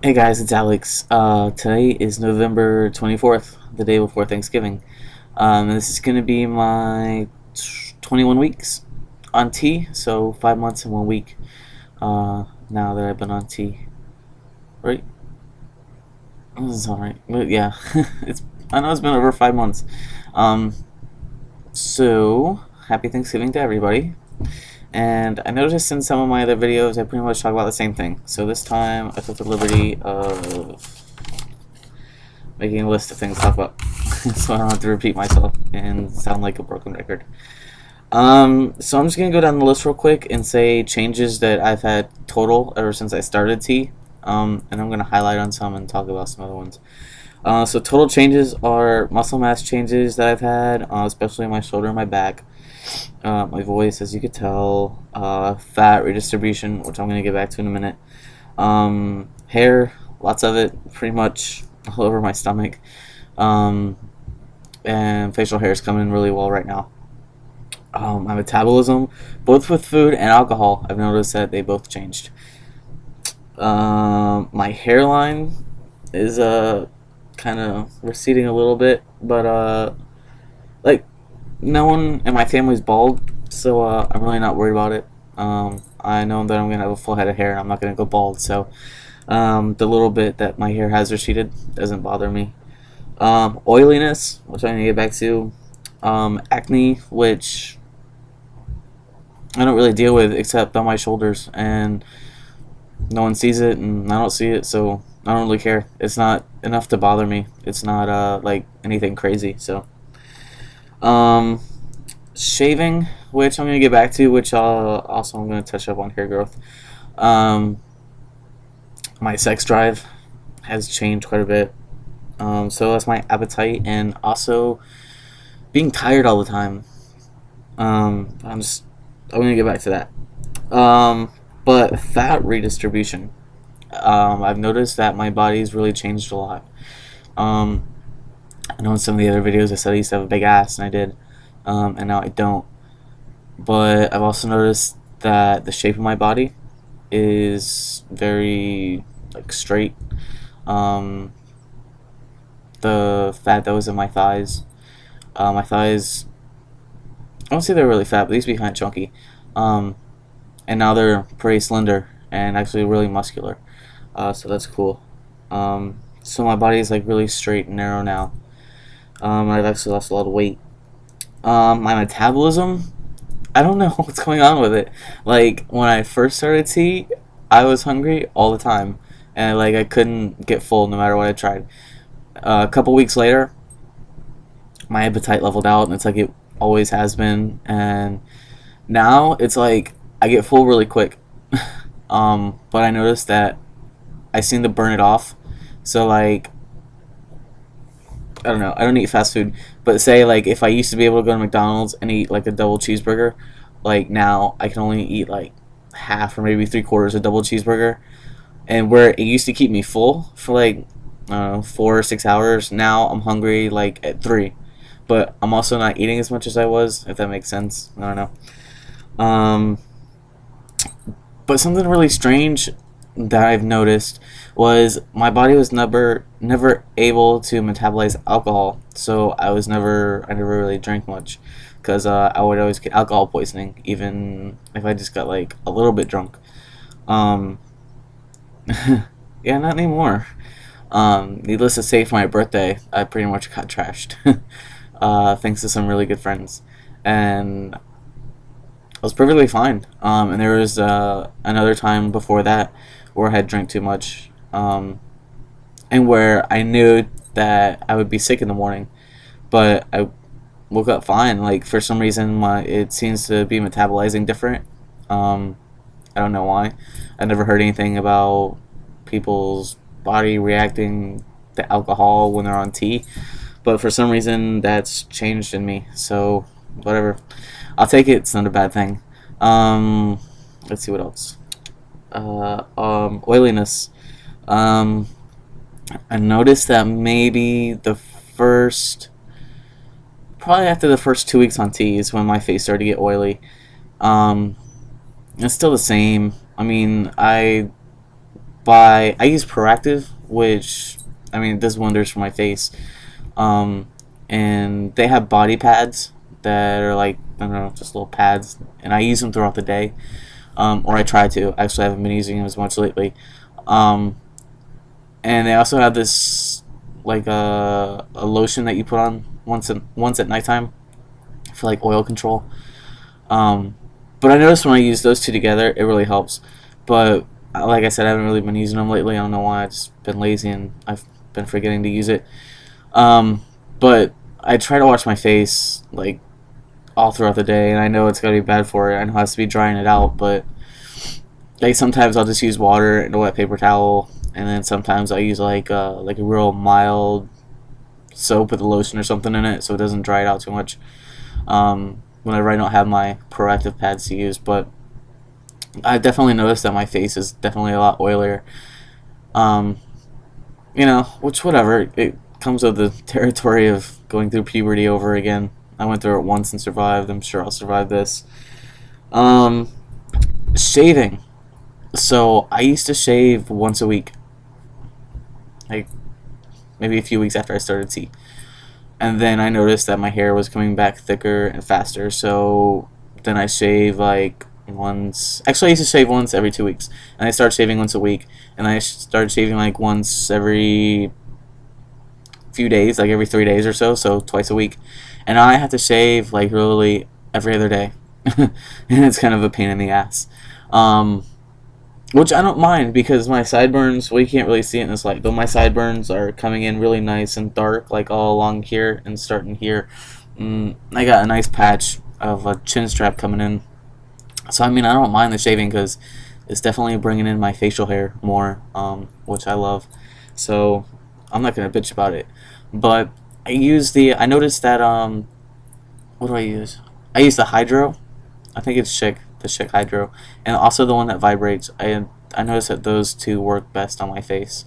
Hey guys, it's Alex. Today is November 24th, the day before Thanksgiving. This is going to be my 21 weeks on tea, so 5 months and 1 week now that I've been on tea. Right? This is alright. But yeah, I know it's been over 5 months. Um, so, happy Thanksgiving to everybody. And I noticed in some of my other videos I pretty much talk about the same thing. So this time I took the liberty of making a list of things to talk about so I don't have to repeat myself and sound like a broken record. So I'm just gonna go down the list real quick and say changes that I've had total ever since I started T. And I'm gonna highlight on some and talk about some other ones. So total changes are muscle mass changes that I've had, especially in my shoulder and my back. My voice, as you could tell, fat redistribution, which I'm gonna get back to in a minute. Hair, lots of it, pretty much all over my stomach. Um, and facial hair is coming in really well right now. My metabolism, both with food and alcohol, I've noticed that they both changed. My hairline is kind of receding a little bit, but like no one in my family's bald, so I'm really not worried about it. I know that I'm gonna have a full head of hair, and I'm not gonna go bald, so the little bit that my hair has receded doesn't bother me. Oiliness, which I'm gonna get back to. Acne, which I don't really deal with except on my shoulders, and no one sees it, and I don't see it, so I don't really care. It's not enough to bother me. It's not like anything crazy. So, um, shaving, which I'm gonna get back to, which also I'm gonna touch up on hair growth. Um, my sex drive has changed quite a bit. So that's my appetite, and also being tired all the time. I'm gonna get back to that. But fat redistribution. I've noticed that my body's really changed a lot. Um, I know in some of the other videos I said I used to have a big ass, and I did, and now I don't. But I've also noticed that the shape of my body is very like straight. Um, the fat that was in my thighs. I don't say they're really fat, but they used to be kind of chunky. Um, and now they're pretty slender and actually really muscular. So that's cool. So my body is like really straight and narrow now. I've actually lost a lot of weight. My metabolism, I don't know what's going on with it. Like when I first started T, I was hungry all the time, and like I couldn't get full no matter what I tried. A couple weeks later, my appetite leveled out, and it's like it always has been. And now it's like I get full really quick. But I noticed that I seem to burn it off. So like I don't know. I don't eat fast food, but say like if I used to be able to go to McDonald's and eat like a double cheeseburger, like now I can only eat like half or maybe three quarters of double cheeseburger. And where it used to keep me full for like I don't know 4 or 6 hours, now I'm hungry like at three. But I'm also not eating as much as I was, if that makes sense. I don't know. But something really strange that I've noticed was my body was never able to metabolize alcohol, so I never really drank much because I would always get alcohol poisoning, even if I just got like a little bit drunk. Um, yeah, not anymore. Needless to say, for my birthday, I pretty much got trashed, thanks to some really good friends, and I was perfectly fine. And there was another time before that where I had drank too much, and where I knew that I would be sick in the morning, but I woke up fine. Like for some reason, my it seems to be metabolizing different. Um, I don't know why. I never heard anything about people's body reacting to alcohol when they're on tea, but for some reason that's changed in me. So whatever, I'll take it. It's not a bad thing. Um, let's see what else. Oiliness. Um, I noticed that maybe probably after the first 2 weeks on tea is when my face started to get oily. Um, it's still the same. I mean, I I use Proactive, which, I mean, it does wonders for my face. Um, and they have body pads that are like, I don't know, just little pads, and I use them throughout the day. Or I try to. Actually, I haven't been using them as much lately. Um, and they also have this like a lotion that you put on once at nighttime for like oil control. Um, but I noticed when I use those two together, it really helps. But like I said, I haven't really been using them lately. I don't know why. I've just been lazy and I've been forgetting to use it. But I try to wash my face like all throughout the day, and I know it's gonna be bad for it. I know it has to be drying it out, but like sometimes I'll just use water and a wet paper towel, and then sometimes I use like a real mild soap with a lotion or something in it, so it doesn't dry it out too much. Whenever I don't have my Proactive pads to use, but I've definitely noticed that my face is definitely a lot oilier. Um, which whatever, it comes with the territory of going through puberty over again. I went through it once and survived. I'm sure I'll survive this. Um, Shaving. So I used to shave once a week, like maybe a few weeks after I started T. And then I noticed that my hair was coming back thicker and faster, so then I shave like once. Actually, I used to shave once every 2 weeks, and I started shaving once a week, and I started shaving like once every few days, like every 3 days or so, so twice a week. And now I have to shave like really every other day, and it's kind of a pain in the ass. Um, which I don't mind because my sideburns, well, you can't really see it in this light, but my sideburns are coming in really nice and dark, like all along here and starting here. I got a nice patch of a chin strap coming in. So, I mean, I don't mind the shaving because it's definitely bringing in my facial hair more, which I love. So, I'm not going to bitch about it. But I noticed that, what do I use? I use the Hydro. I think it's the Chic Hydro, and also the one that vibrates. I noticed that those two work best on my face.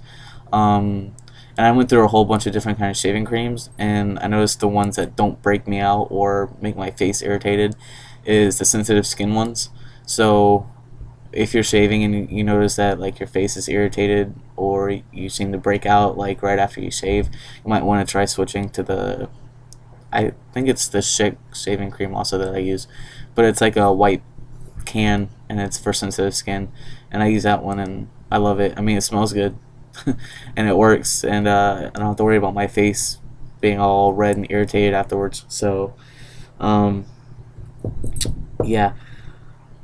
And I went through a whole bunch of different kind of shaving creams, and I noticed the ones that don't break me out or make my face irritated is the sensitive skin ones. So if you're shaving and you notice that like your face is irritated or you seem to break out like right after you shave, you might want to try switching to the, I think it's the Chic shaving cream also that I use, but it's like a white can and it's for sensitive skin, and I use that one and I love it. I mean, it smells good and it works, and I don't have to worry about my face being all red and irritated afterwards. So yeah.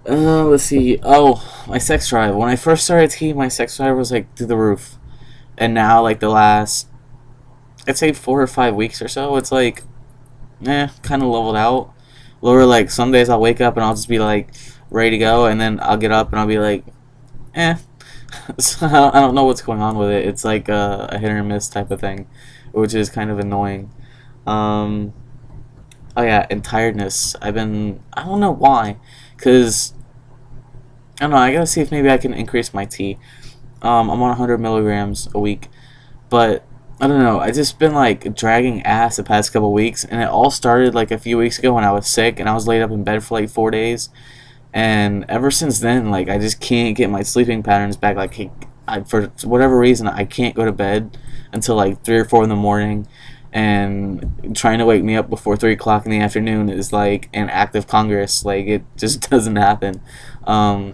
Let's see. Oh, my sex drive. When I first started skiing, my sex drive was like through the roof, and now like the last, I'd say 4 or 5 weeks or so, it's like kind of leveled out. Lower, like some days I'll wake up and I'll just be like ready to go, and then I'll get up and I'll be like, So I don't know what's going on with it. It's like a hit or miss type of thing, which is kind of annoying. Um, oh yeah, and tiredness. I don't know why, cause I don't know. I gotta see if maybe I can increase my tea. I'm on 100 milligrams a week, but I don't know. I just been like dragging ass the past couple weeks, and it all started like a few weeks ago when I was sick and I was laid up in bed for like 4 days. And ever since then, like I just can't get my sleeping patterns back. Like for whatever reason, I can't go to bed until like 3 or 4 in the morning, and trying to wake me up before 3 o'clock in the afternoon is like an act of Congress. Like it just doesn't happen.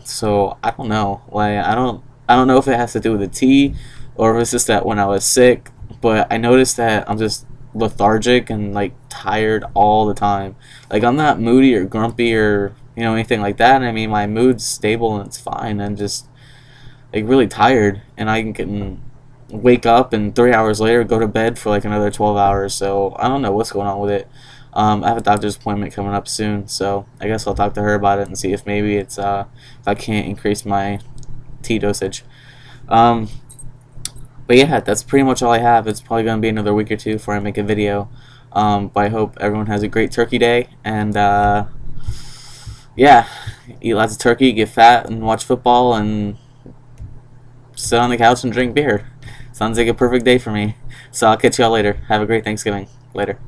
So I don't know. Like I don't know if it has to do with the tea or if it's just that when I was sick. But I noticed that I'm just lethargic and like tired all the time. Like I'm not moody or grumpy or anything like that. I mean, my mood's stable and it's fine. I'm just like really tired, and I can wake up and 3 hours later go to bed for like another 12 hours. So I don't know what's going on with it. I have a doctor's appointment coming up soon, so I guess I'll talk to her about it and see if maybe it's if I can't increase my tea dosage. Um, but yeah, that's pretty much all I have. It's probably gonna be another week or two before I make a video. But I hope everyone has a great Turkey Day, and yeah, eat lots of turkey, get fat, and watch football, and sit on the couch and drink beer. Sounds like a perfect day for me. So I'll catch y'all later. Have a great Thanksgiving. Later.